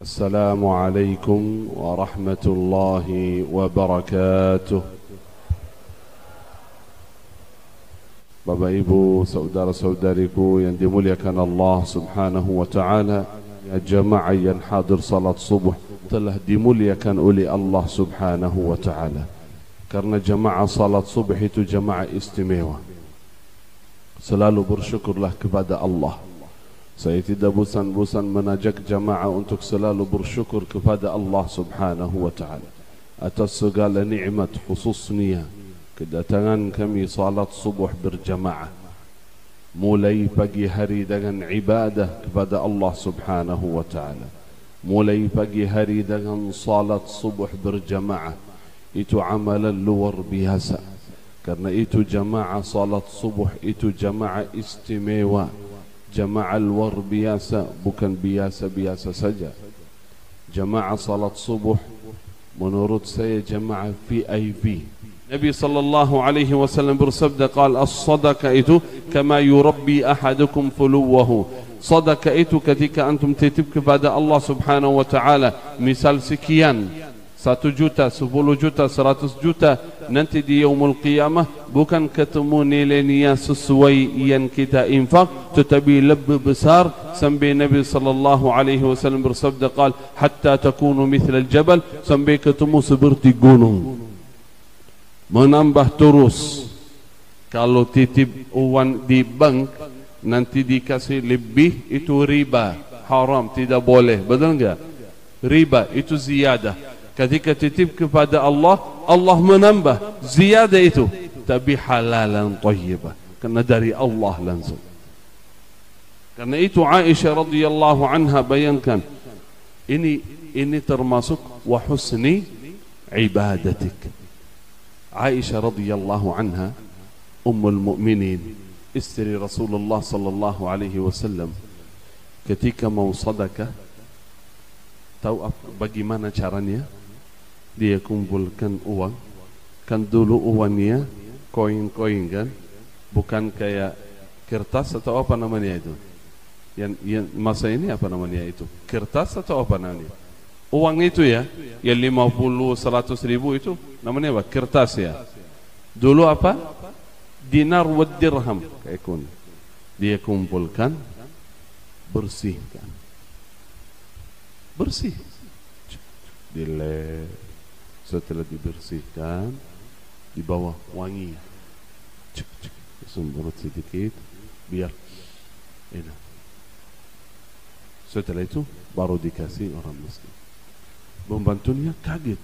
Assalamualaikum warahmatullahi wabarakatuh. Bapak Ibu, saudara-saudariku yang dimuliakan Allah Subhanahu wa taala, ya jamaah yang hadir salat subuh telah dimuliakan oleh Allah Subhanahu wa taala. Karena jamaah salat subuh itu jamaah istimewa. Selalu bersyukurlah kepada Allah. Saya tidak bosan-bosan menajak jamaah untuk selalu bersyukur kepada Allah Subhanahu wa taala atas segala nikmat, khususnya kedatangan kami salat subuh berjamaah. Mulai pagi hari dengan ibadah kepada Allah Subhanahu wa taala. Mulai pagi hari dengan salat subuh berjamaah. Itu amalan luar biasa. Karena itu jamaah salat subuh itu jamaah istimewa. Jamaah luar biasa, bukan biasa-biasa saja. Jamaah salat subuh menurut saya jamaah VIP. Nabi sallallahu alaihi wasallam bersabda, qala as-sadaqah itu kama yurabbi ahadukum fuluwahu. Sedekah itu ketika antum titip kepada Allah Subhanahu wa taala, misal sekian, 1 juta, 10 juta, 100 juta, nanti di yaumul qiyamah bukan ketemu nilainya sesuai yang kita infak, tetapi lebih besar. Sampai Nabi sallallahu alaihi wasallam bersabda, qal hatta takunu mithla al-jabal, sampai ketemu seperti gunung. Menambah terus. Kalau titip uang di bank nanti dikasih lebih, itu riba, haram, tidak boleh, betul enggak? Riba itu ziyadah. Ketika titip kepada Allah, Allah menambah ziyadah itu, tapi halalan thayyibah, karena dari Allah langsung. Karena itu Aisyah radhiyallahu anha bayangkan, ini termasuk wa husni ibadatik. Aisyah radhiyallahu anha ummul mukminin, istri Rasulullah sallallahu alaihi wasallam, ketika mau sedekah, tahu bagaimana caranya? Dia kumpulkan uang. Kan dulu uangnya koin-koin kan, bukan kayak kertas atau apa namanya itu. Yang masa ini apa namanya itu? Kertas atau apa namanya? Uang itu ya, yang 50, 100 ribu itu namanya apa? Kertas ya. Dulu apa? Dinar wa dirham kayak kun. Dia kumpulkan, bersihkan. Bersih. Dilep. Setelah dibersihkan, di bawah wangi, semprot sedikit, biar enak. Setelah itu baru dikasih orang miskin. Pembantunya kaget.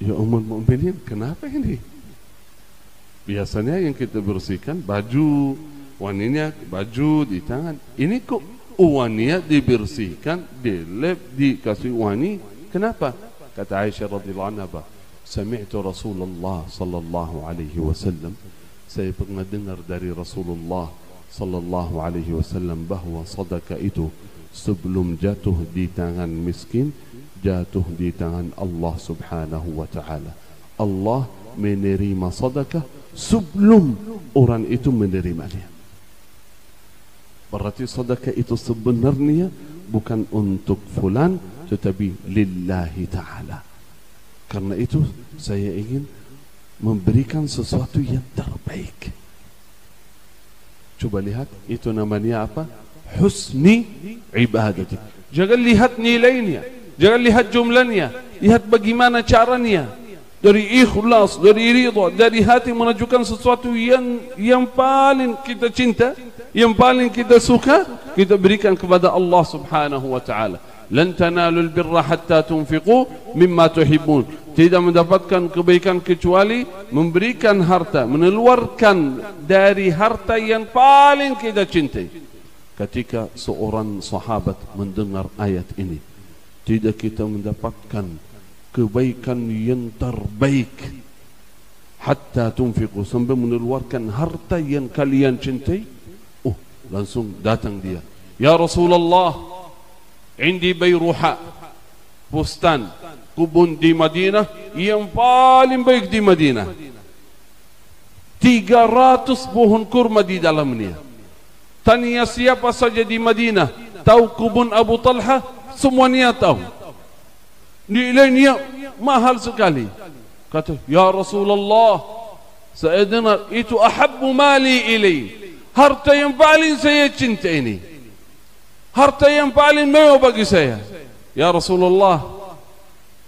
Ya ummul mukminin, kenapa ini? Biasanya yang kita bersihkan baju, wanginya baju di tangan. Ini kok wanginya dibersihkan, dilep, dikasih wangi. Kenapa? Kata Aisyah radhiyallahu anha, sami'tu Rasulullah sallallahu alaihi wasallam, saya pernah dengar dari Rasulullah sallallahu alaihi wasallam bahwa sedekah itu sebelum jatuh di tangan miskin, jatuh di tangan Allah Subhanahu wa taala. Allah menerima sedekah sebelum orang itu menerimanya. Berarti sedekah itu sebenarnya bukan untuk fulan, tetapi lillahi ta'ala. Karena itu saya ingin memberikan sesuatu yang terbaik. Coba lihat, itu namanya apa? Husni ibadati. Jangan lihat nilainya, jangan lihat jumlahnya, lihat bagaimana caranya. Dari ikhlas, dari ridha, dari hati menunjukkan sesuatu yang paling kita cinta, yang paling kita suka, kita berikan kepada Allah Subhanahu wa taala. Lan tanalul birra hatta tunfiqu mimma tuhibbun. Tidak mendapatkan kebaikan kecuali memberikan harta, mengeluarkan dari harta yang paling kita cintai. Ketika seorang sahabat mendengar ayat ini, tidak kita mendapatkan kebaikan yang terbaik hatta tunfiqu, sampai mengeluarkan harta yang kalian cintai. Oh, langsung datang dia, ya Rasulullah, indi Bayruha, bustan, kebun di Madinah yang paling baik di Madinah, 300 pohon kurma di dalamnya. Tanya siapa saja di Madinah, tahu kubun Abu Talha? Semuanya tahu. Nilainya mahal sekali. Kata, ya Rasulullah, saya dengar itu ahabbu mali ilai, harta yang paling saya cinta ini, harta yang paling mewah bagi saya. Ya Rasulullah,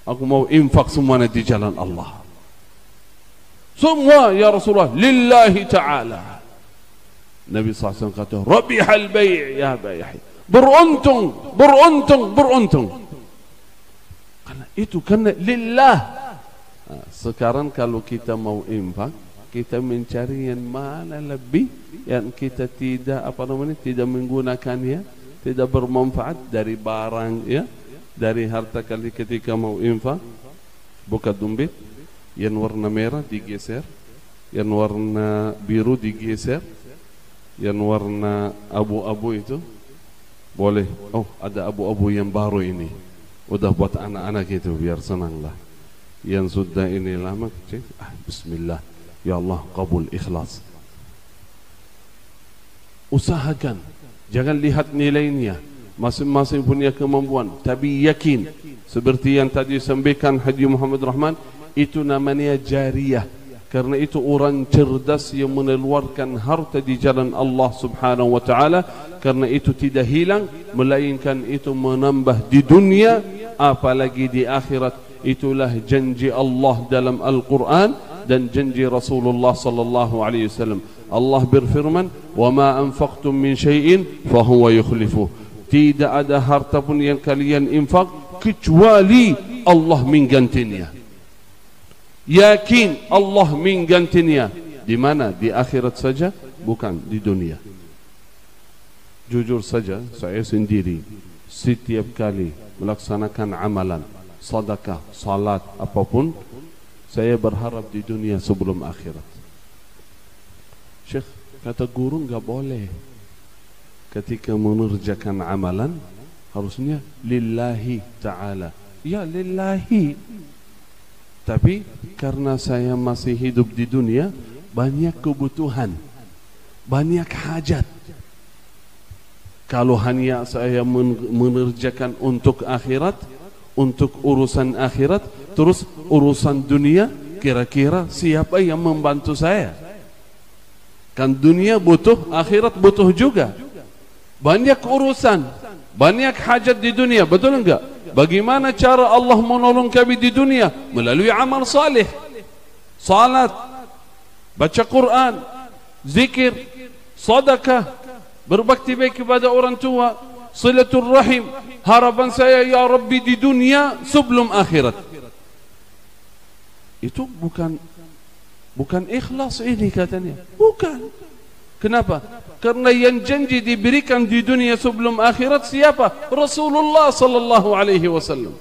aku mau infak semuanya di jalan Allah. Semua ya Rasulullah, lillahi ta'ala. Nabi SAW kata, rabihal bay' ya bay'i, beruntung, beruntung, beruntung. Karena itu, karena lillah. Sekarang kalau kita mau infak, kita mencari yang mana lebih, yang kita tidak tidak menggunakannya, tidak bermanfaat dari barang, ya, dari harta kali ketika mau infak. Buka dompet, yang warna merah digeser, yang warna biru digeser, yang warna abu-abu itu boleh. Oh, ada abu-abu yang baru ini, udah buat anak-anak itu biar senang lah. Yang sudah ini lama, bismillah, ya Allah, kabul, ikhlas. Usahakan, jangan lihat nilainya, masing-masing punya kemampuan, tapi yakin seperti yang tadi sampaikan Haji Muhammad Rahman, itu namanya jariyah. Karena itu orang cerdas yang mengeluarkan harta di jalan Allah Subhanahu wa taala, karena itu tidak hilang, melainkan itu menambah di dunia apalagi di akhirat. Itulah janji Allah dalam Al-Quran dan janji Rasulullah sallallahu alaihi wasallam. Allah berfirman, "Wa ma anfaqtum min syai'in fa huwa yukhlifuh." Tidak ada harta pun yang kalian infak kecuali Allah menggantinya. Yakin Allah menggantinya. Di mana? Di akhirat saja, bukan di dunia. Jujur saja, saya sendiri setiap kali melaksanakan amalan, sedekah, salat, apapun, saya berharap di dunia sebelum akhirat. Syekh, kata guru enggak boleh. Ketika mengerjakan amalan harusnya lillahi ta'ala. Ya lillahi. Tapi karena saya masih hidup di dunia, banyak kebutuhan, banyak hajat. Kalau hanya saya mengerjakan untuk akhirat, untuk urusan akhirat, terus urusan dunia, kira-kira siapa yang membantu saya? Kan dunia butuh, akhirat butuh juga. Banyak urusan, banyak hajat di dunia, betul enggak? Bagaimana cara Allah menolong kami di dunia? Melalui amal salih, salat, baca Quran, zikir, sedekah, berbakti baik kepada orang tua, silaturrahim. Harapan saya ya Rabbi di dunia sebelum akhirat. Itu bukan ikhlas ini katanya. Bukan. Kenapa? Karena yang janji diberikan di dunia sebelum akhirat siapa? Rasulullah sallallahu alaihi wasallam.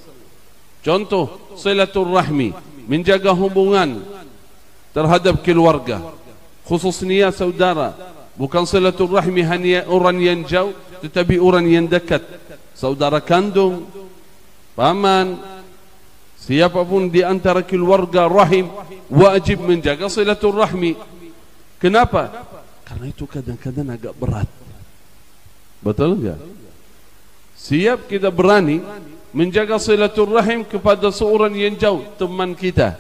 Contoh, silaturrahmi, menjaga hubungan terhadap keluarga, khususnya saudara. Bukan silaturrahmi hanya orang yang jauh, tetapi orang yang dekat. Saudara kandung, paman, siapapun di antara keluarga rahim wajib menjaga silaturrahmi. Kenapa? Karena itu kadang-kadang agak berat. Betul enggak? Siap kita berani menjaga silaturrahim kepada seorang yang jauh, teman kita.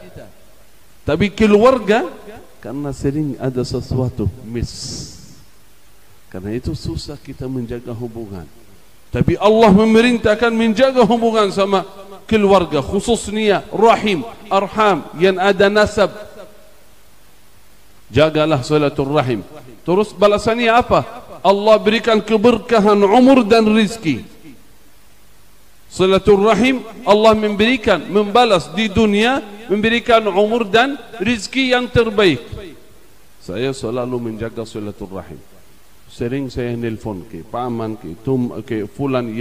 Tapi keluarga, karena sering ada sesuatu miss. Karena itu susah kita menjaga hubungan. Tapi Allah memerintahkan menjaga hubungan sama keluarga, khususnya rahim, arham yang ada nasab. Jagalah silaturrahim. Terus balasannya apa? Allah berikan keberkahan umur dan rizki. Silaturrahim Allah memberikan, membalas di dunia, memberikan umur dan rizki yang terbaik. Saya selalu menjaga silaturrahim. Sering saya nelpon ke paman, ke fulan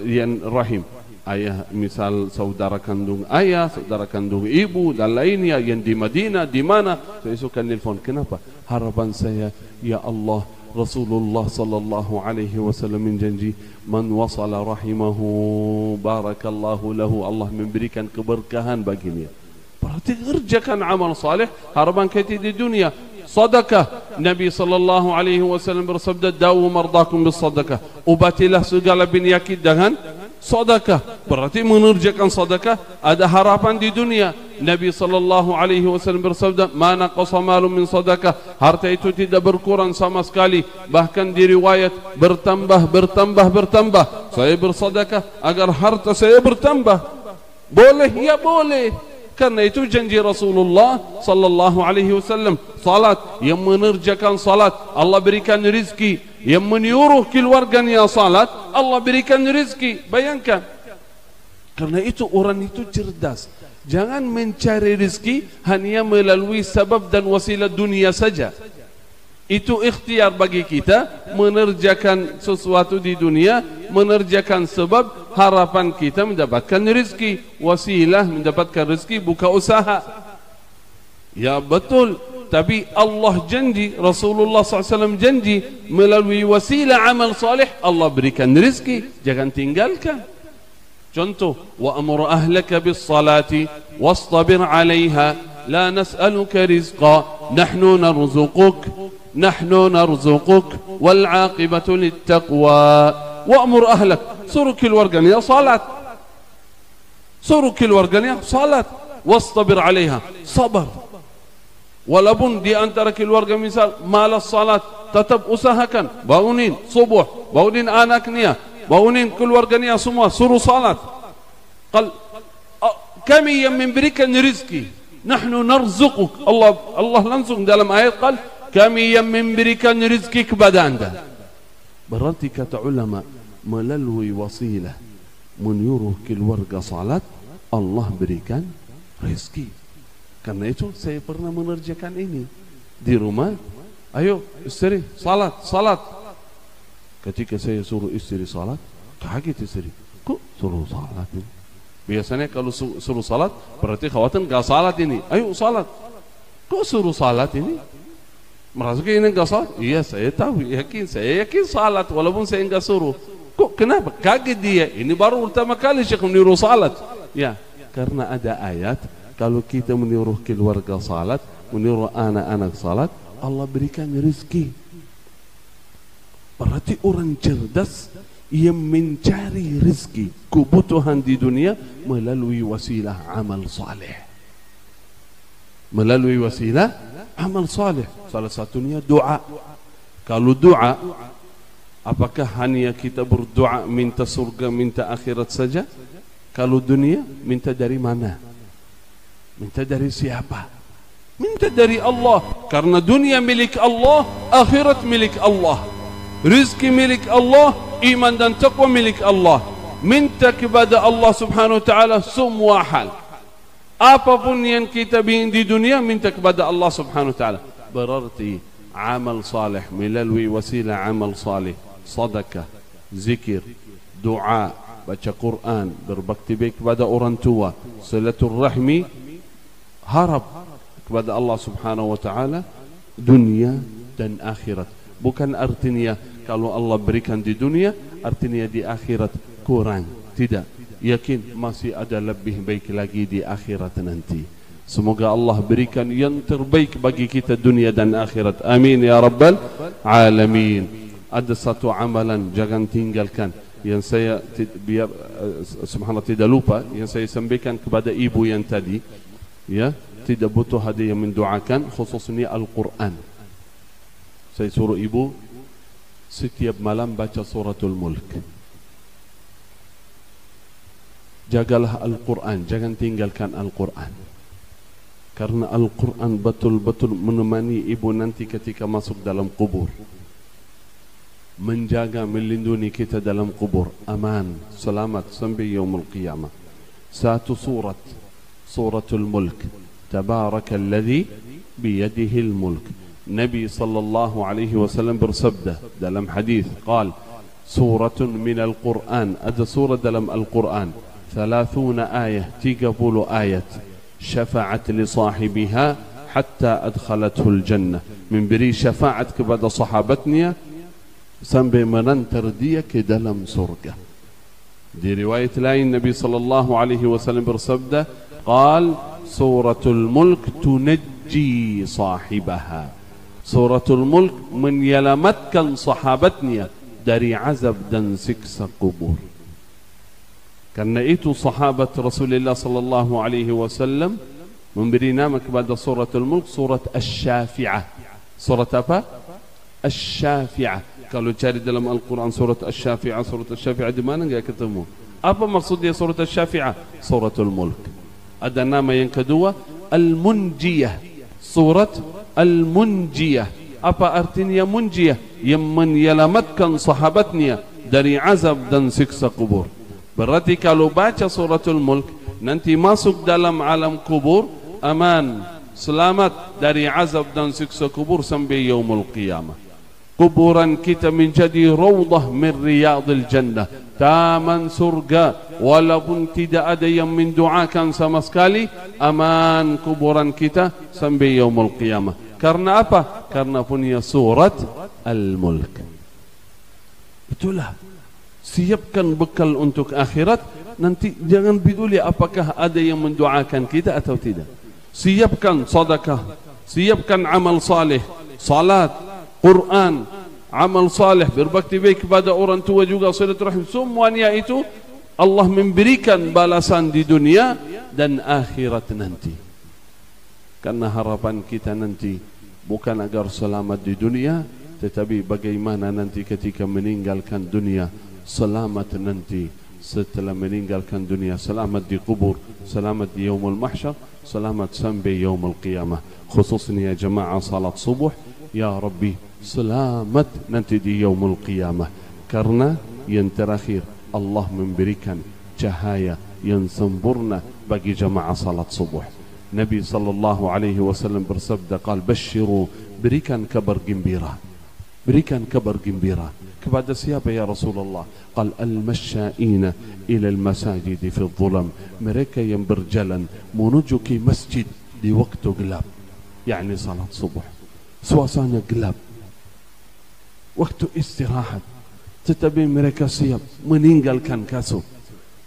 yang rahim. Ayah, misal saudara kandung ayah, saudara kandung ibu dan lainnya yang di Madinah, di mana, saya suka nelpon. Kenapa? Harapan saya, ya Allah, Rasulullah sallallahu alaihi wasallam menjanji, man wasala rahimahu barakallahu lahu, Allah memberikan keberkahan baginya. Berarti kerjakan amal saleh, harapan kita di dunia. Sedekah. Nabi sallallahu alaihi wasallam bersabda, "Dawu mardakum bis sedekah." Obatilah segala penyakit dengan sedekah. Berarti mengerjakan sedekah ada harapan di dunia. Nabi sallallahu alaihi wasallam bersabda, "Ma naqasa malun min sedekah." Harta itu tidak berkurang sama sekali, bahkan di riwayat bertambah. Saya bersedekah agar harta saya bertambah. Boleh? Ya boleh. Karena itu janji Rasulullah sallallahu alaihi wasallam, salat, yang mengerjakan salat Allah berikan rezeki, yang menyuruh keluarganya salat Allah berikan rezeki. Bayangkan. Karena itu orang itu cerdas. Jangan mencari rezeki hanya melalui sebab dan wasilah dunia saja. Itu ikhtiar bagi kita mengerjakan sesuatu di dunia, mengerjakan sebab harapan kita mendapatkan rezeki, wasilah mendapatkan rezeki, buka usaha. Ya betul, tapi Allah janji, Rasulullah SAW janji melalui wasilah amal salih Allah berikan rezeki, jangan tinggalkan. Contoh, wa amur ahlaka bis salati wastabir 'alaiha la nas'aluka rizqa nahnu narzuquk wal 'aqibatu littaqwa. Wa amur ahlak, suruh keluarganya salat, wastabir 'alaiha, sabar. Walaupun di antara keluarga misal malas salat, tetap usahakan, bangunin subuh, bangunin anaknya, bangunin keluarganya semua, suruh salat. Kami yang memberikan rezeki, nahnu narzuquk. Allah langsung dalam ayat qal, kami yang memberikan rezeki kepada anda. Berarti kata ulama, melalui wasilah menyuruh keluarga salat Allah berikan rezeki. Karena itu saya pernah mengerjakan ini di rumah. Ayo istri salat. Ketika saya suruh istri salat, kaget istri. Kok suruh salat ini? Biasanya kalau suruh salat berarti khawatir gak salat ini. Ayo salat. Kok suruh salat ini? Merasa ini gak salat? Iya saya tahu, saya yakin salat walaupun saya gak suruh. Kok kenapa? Kaget dia. Ini baru pertama kali Syekh meniru salat. Ya, karena ada ayat kalau kita meniru keluarga salat, meniru anak-anak salat, Allah berikan rezeki. Berarti orang cerdas yang mencari rezeki, kebutuhan di dunia melalui wasilah amal saleh. Melalui wasilah amal saleh. Salah satunya doa. Kalau doa, apakah hanya kita berdoa minta surga, minta akhirat saja? Kalau dunia, minta dari mana? Minta dari siapa? Minta dari Allah. Karena dunia milik Allah, akhirat milik Allah, rizki milik Allah, iman dan taqwa milik Allah. Minta kepada Allah subhanahu wa ta'ala semua hal. Apapun yang kita ingin di dunia, minta kepada Allah subhanahu wa ta'ala. Berarti amal salih melalui wasilah amal salih, sedekah, zikir, doa, baca Quran, berbakti baik kepada orang tua, silaturahmi, harap kepada Allah subhanahu wa ta'ala dunia dan akhirat. Bukan artinya kalau Allah berikan di dunia artinya di akhirat kurang. Tidak, yakin masih ada lebih baik lagi di akhirat nanti. Semoga Allah berikan yang terbaik bagi kita dunia dan akhirat. Amin ya rabbal alamin. Ada satu amalan jangan tinggalkan, yang saya biar subhanallah tidak lupa, yang saya sampaikan kepada ibu yang tadi, ya, tidak butuh hadiah mendoakan, khususnya Al-Quran. Saya suruh ibu setiap malam baca suratul Mulk. Jagalah Al-Quran, jangan tinggalkan Al-Quran. Karena Al-Quran betul-betul menemani ibu nanti ketika masuk dalam kubur, menjaga, melindungi kita dalam kubur, aman, selamat sampai yaumul qiyamah. Satu surat, suratul Mulk, Tabarakalladzi biyadihil mulk. Nabi sallallahu alaihi wasallam bersabda dalam hadis, qal suratun minal Quran, ada surah dalam Al-Quran 30 ayat, 30 ayat, syafa'at li sahibiha hatta adkhalathul jannah, memberi syafaat kepada sahabatnya sampai menantar dia ke dalam surga. Di riwayat lain Nabi sallallahu alaihi wasallam bersabda, qal suratul Mulk tunajji sahibaha, Suratul Mulk menyelamatkan sahabatnya dari azab dan siksa kubur. Karena itu sahabat Rasulullah sallallahu alaihi wasallam memberi nama kepada suratul Mulk surat Asy-Syafi'ah. Surat apa? Asy-Syafi'ah. Kalau cari dalam Al-Quran surat Asy-Syafi'ah di mana enggak ketemu. Apa maksudnya surat Asy-Syafi'ah? Suratul Mulk. Ada nama yang kedua Al-Munjiyah. Surat Al-Munjiyah. Apa artinya Munjiyah? Yang menyelamatkan sahabatnya dari azab dan siksa kubur. Berarti kalau baca suratul Mulk nanti masuk dalam alam kubur, aman, selamat dari azab dan siksa kubur sampai yaumul qiyamah. Kuburan kita menjadi raudhah min riyadil jannah, taman surga, walaupun tidak ada yang mendoakan sama sekali, aman kuburan kita sampai yaumul qiyamah. Karena apa? Karena punya surat Al-Mulk. Itulah, siapkan bekal untuk akhirat. Nanti jangan peduli apakah ada yang mendoakan kita atau tidak. Siapkan sedekah, siapkan amal saleh, salat, Quran, amal saleh, berbakti baik kepada orang tua juga, silaturahim. Semuanya itu Allah memberikan balasan di dunia dan akhirat nanti. Karena harapan kita nanti bukan agar selamat di dunia, tetapi bagaimana nanti ketika meninggalkan dunia, selamat nanti setelah meninggalkan dunia, selamat di kubur, selamat di yaumul mahsyar, selamat sampai yaumul qiyamah. Khususnya jemaah salat subuh, ya Rabbi selamat nanti di yaumul qiyamah. Karena yang terakhir Allah memberikan cahaya yang sempurna bagi jemaah salat subuh. Nabi sallallahu alaihi wasallam bersabda, qal basyiru, berikan kabar gembira. Berikan kabar gembira kepada siapa ya Rasulullah? Qal al-masya'ina ila al-masajid fi al-dhulam, mereka yang berjalan menuju ke masjid di waktu gelap, yakni salat subuh, suasana gelap, waktu istirahat, tetapi mereka siap meninggalkan kasut,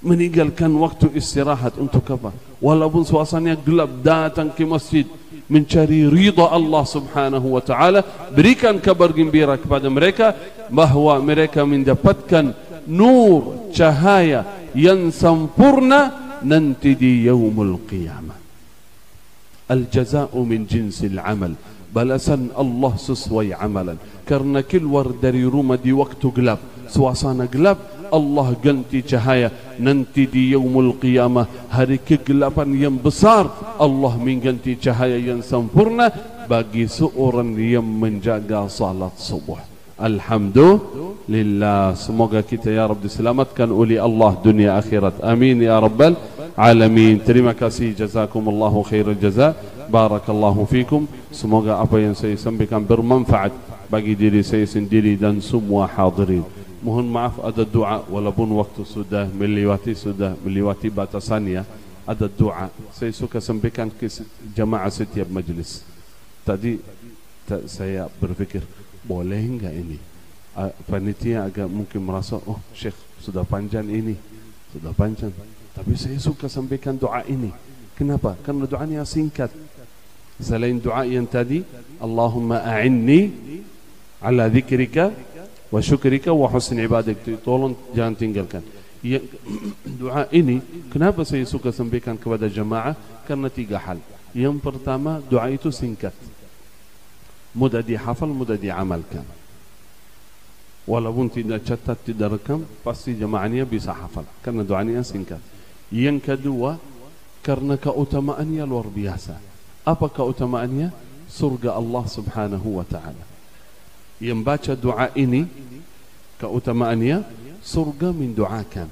meninggalkan waktu istirahat untuk apa? Walaupun suasananya gelap, datang ke masjid mencari ridha Allah subhanahu wa ta'ala. Berikan kabar gembira kepada mereka bahawa mereka mendapatkan nur, cahaya yang sempurna nanti di yaumul qiyamah. Al-jaza'u min jinsil amal, balasan Allah sesuai amalan. Karena keluar dari rumah di waktu gelap, suasana gelap, Allah ganti cahaya. Nanti di yaumul qiyamah, hari kegelapan yang besar, Allah mengganti cahaya yang sempurna bagi seorang yang menjaga salat subuh. Alhamdulillah. Semoga kita ya Rabb diselamatkan oleh Allah dunia akhirat. Amin ya Rabbal alamin. Terima kasih, jazakumullahu khairul jaza. Barakallahu fikum. Semoga apa yang saya sampaikan bermanfaat bagi diri saya sendiri dan semua hadirin. Mohon maaf ada doa, walaupun waktu sudah melewati batasannya. Ada doa saya suka sampaikan ke jamaah setiap majlis. Tadi saya berfikir, boleh enggak ini? Panitia agak mungkin merasa, oh Syekh sudah panjang ini, sudah panjang. Tapi saya suka sampaikan doa ini. Kenapa? Karena doanya singkat. Selain doa yang tadi, Allahumma a'inni ala dzikrika wa syukrika wa husni ibadatik, tolong jangan tinggalkan. Doa ini kenapa saya suka sampaikan kepada jamaah? Karena tiga hal. Yang pertama, doa itu singkat, mudah dihafal, mudah diamalkan. Walaupun tidak catat, tidak rekam, pasti jamaahnya bisa hafal karena doanya singkat. Yang kedua, karena keutamaannya luar biasa. Apa keutamaannya? Surga Allah subhanahu wa ta'ala. Yang baca doa ini keutamaannya surga mendoakan.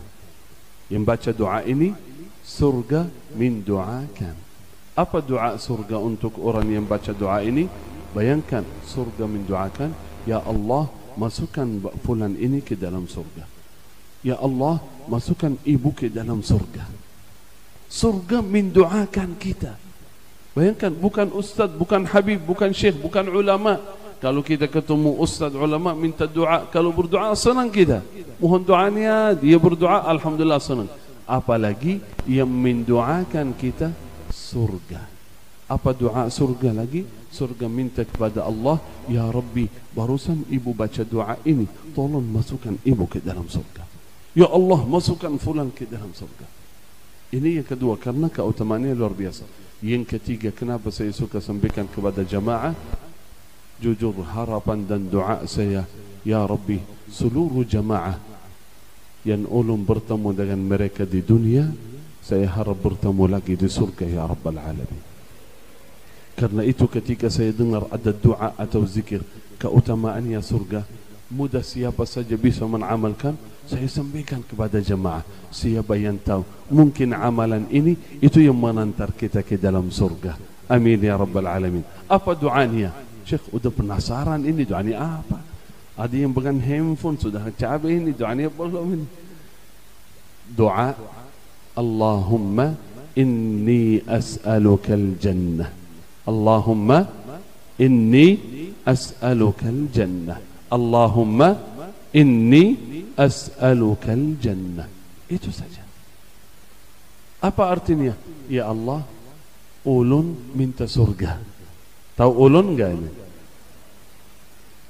Yang baca doa ini surga mendoakan. Apa doa surga untuk orang yang baca doa ini? Bayangkan surga mendoakan, ya Allah masukkan fulan ini ke dalam surga. Ya Allah masukkan ibu ke dalam surga. Surga mendoakan kita. Bayangkan, bukan ustaz, bukan habib, bukan syekh, bukan ulama. Kalau kita ketemu ustaz ulama minta doa, kalau berdoa senang kita. Mohon doanya, dia berdoa, alhamdulillah senang. Apalagi yang mendoakan kita surga. Apa doa surga lagi? surga, minta kepada Allah, ya Rabbi, barusan ibu baca doa ini, tolong masukkan ibu ke dalam surga. Ya Allah, masukkan fulan ke dalam surga. Ini yang kedua, karena keutamaannya luar biasa. Yang ketiga, kenapa saya suka sampaikan kepada jamaah? Jujur harapan dan doa saya, ya Rabbi, seluruh jamaah yang ulun bertemu dengan mereka di dunia, saya harap bertemu lagi di surga ya Rabbal Alamin. Karena itu ketika saya dengar ada doa atau zikir keutamaannya surga, mudah siapa saja bisa mengamalkan. Saya sampaikan kepada jemaah, siapa yang tahu mungkin amalan ini itu yang mengantar kita ke dalam surga. Amin ya Rabbal Alamin. Apa doanya? Syekh udah penasaran ini doanya apa? Ada yang pegang handphone sudah cabai ini doanya belum ini. Doa Allahumma inni as'alukal jannah. Allahumma inni as'alukal jannah. Allahumma inni as'alukal jannah. Itu saja. Apa artinya? Ya Allah, ulun minta surga. Tahu ulun enggak ini?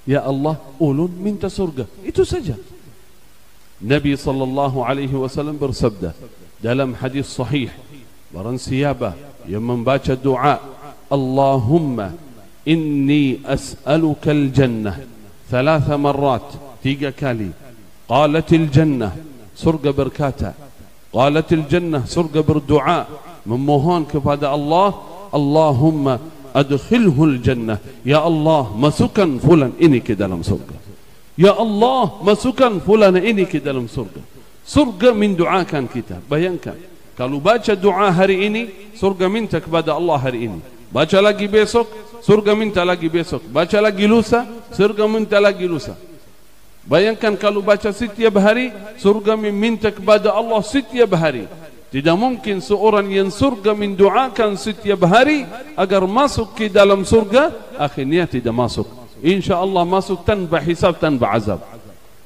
Ya Allah, ulun minta surga. Itu saja. Nabi sallallahu alaihi wasallam bersabda dalam hadis sahih, barang siapa yang membaca doa Allahumma inni as'alukal jannah 3 marrat, 3 kali. Qalatil jannah, surga berkata. Qalatil jannah, surga berdoa memohon kepada Allah, Allahumma adkhilhul jannah. Ya Allah, masukkan fulan ini ke dalam surga. Ya Allah, masukkan fulan ini ke dalam surga. Surga mendoakan kita. Bayangkan, kalau baca doa hari ini, surga minta kepada Allah hari ini. Baca lagi besok, surga minta lagi besok. Baca lagi lusa, surga minta lagi lusa. Bayangkan kalau baca setiap hari, surga meminta kepada Allah setiap hari. Tidak mungkin seorang yang surga mendoakan setiap hari agar masuk ke dalam surga, akhirnya tidak masuk. InsyaAllah masuk tanpa hisab, tanpa azab.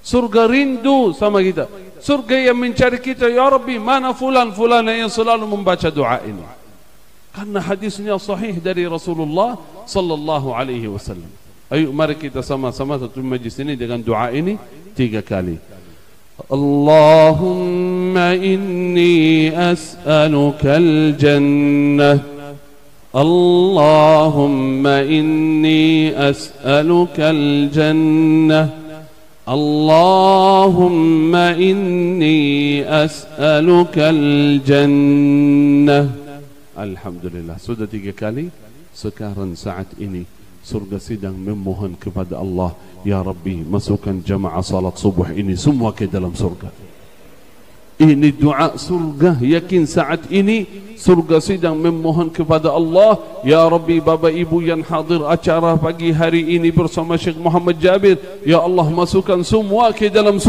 Surga rindu sama kita. Surga yang mencari kita, ya Rabbi, mana fulan yang selalu membaca doa ini. Karena hadisnya sahih dari Rasulullah sallallahu alaihi wasallam. Ayo mari kita sama-sama satu majlis ini dengan doa ini 3 kali. Allahumma inni as'alukal jannah. Allahumma inni as'alukal jannah. Allahumma inni as'alukal jannah. Alhamdulillah, sudah 3 kali. Sekarang saat ini surga sedang memohon kepada Allah, ya Rabbi, masukkan jamaah salat subuh ini semua ke dalam surga. Ini doa surga. Yakin saat ini surga sedang memohon kepada Allah, ya Rabbi, Bapak Ibu yang hadir acara pagi hari ini bersama Syekh Muhammad Jabir, ya Allah, masukkan semua ke dalam surga.